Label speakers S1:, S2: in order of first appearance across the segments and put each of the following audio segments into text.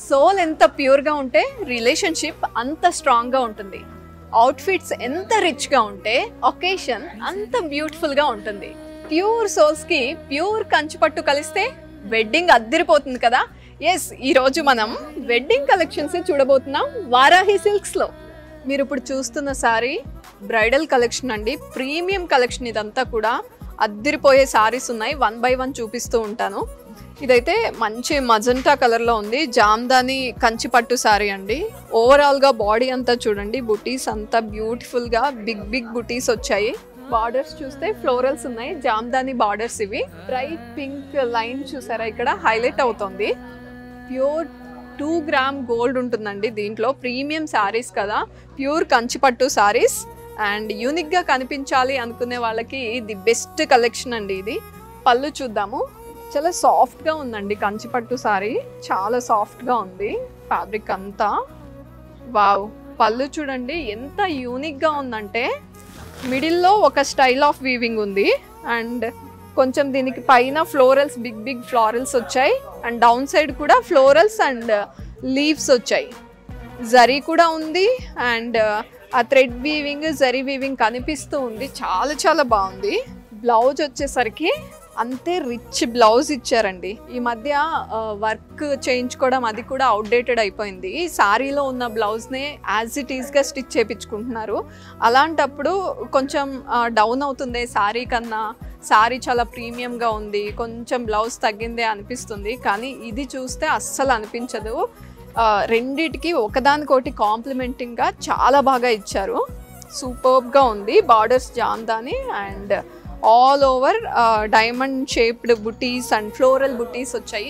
S1: Soul ఎంత ప్యూర్గా ఉంటే రిలేషన్షిప్ అంత స్ట్రాంగ్గా ఉంటుంది. అవుట్ఫిట్స్ ఎంత రిచ్గా ఉంటే ఒకేషన్ అంత బ్యూటిఫుల్గా ఉంటుంది. ప్యూర్ సోల్స్కి ప్యూర్ కంచిపట్టు కలిస్తే వెడ్డింగ్ అద్దరిపోతుంది కదా. ఎస్, ఈరోజు మనం వెడ్డింగ్ కలెక్షన్స్ చూడబోతున్నాం వారాహి సిల్క్స్లో. మీరు ఇప్పుడు చూస్తున్న సారీ బ్రైడల్ కలెక్షన్ అండి, ప్రీమియం కలెక్షన్. ఇదంతా కూడా అద్దరిపోయే సారీస్ ఉన్నాయి, 1 by 1 చూపిస్తూ ఉంటాను. ఇదైతే మంచి మజంటా కలర్లో ఉంది, జామ్దాని కంచిపట్టు సారీ అండి. ఓవరాల్గా బాడీ అంతా చూడండి, బుటీస్ అంతా బ్యూటిఫుల్గా బిగ్ బుటీస్ వచ్చాయి. బార్డర్స్ చూస్తే ఫ్లోరల్స్ ఉన్నాయి, జామ్దాని బార్డర్స్. ఇవి బ్రైట్ పింక్ లైన్ చూసారా, ఇక్కడ హైలైట్ అవుతుంది. ప్యూర్ 2 గ్రామ్ గోల్డ్ ఉంటుందండి దీంట్లో. ప్రీమియం శారీస్ కదా, ప్యూర్ కంచిపట్టు శారీస్. అండ్ యూనిక్గా కనిపించాలి అనుకునే వాళ్ళకి ది బెస్ట్ కలెక్షన్ అండి ఇది. పళ్ళు చూద్దాము, చాలా సాఫ్ట్గా ఉందండి కంచిపట్టు సారీ, చాలా సాఫ్ట్గా ఉంది ఫ్యాబ్రిక్ అంతా. వావ్, పళ్ళు చూడండి ఎంత యూనిక్గా ఉందంటే మిడిల్లో ఒక స్టైల్ ఆఫ్ వీవింగ్ ఉంది. అండ్ కొంచెం దీనికి పైన ఫ్లోరల్స్, బిగ్ ఫ్లోరల్స్ వచ్చాయి. అండ్ డౌన్ సైడ్ కూడా ఫ్లోరల్స్ అండ్ లీవ్స్ వచ్చాయి. జరీ కూడా ఉంది. అండ్ ఆ థ్రెడ్ వీవింగ్, జరీ వీవింగ్ కనిపిస్తూ ఉంది. చాలా బాగుంది. బ్లౌజ్ వచ్చేసరికి అంతే రిచ్ బ్లౌజ్ ఇచ్చారండి. ఈ మధ్య వర్క్ చేయించుకోవడం అది కూడా అవుట్డేటెడ్ అయిపోయింది. శారీలో ఉన్న బ్లౌజ్నే యాజ్ ఇట్ ఈస్గా స్టిచ్ చేయించుకుంటున్నారు. అలాంటప్పుడు కొంచెం డౌన్ అవుతుంది శారీ కన్నా. శారీ చాలా ప్రీమియంగా ఉంది, కొంచెం బ్లౌజ్ తగ్గిందే అనిపిస్తుంది. కానీ ఇది చూస్తే అస్సలు అనిపించదు. రెండిటికి ఒకదానికోటి కాంప్లిమెంటింగ్గా చాలా బాగా ఇచ్చారు. సూపర్బ్గా ఉంది. Borders Jamdani and all over diamond shaped buttis and floral బుటీస్ వచ్చాయి.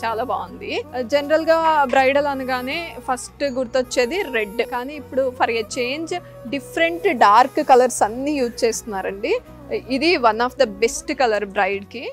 S1: చాలా బాగుంది. జనరల్గా బ్రైడల్ అనగానే ఫస్ట్ గుర్తొచ్చేది రెడ్, కానీ ఇప్పుడు for a change different dark colours అన్నీ యూజ్ చేస్తున్నారండి. ఇది one of the best colour బ్రైడ్కి.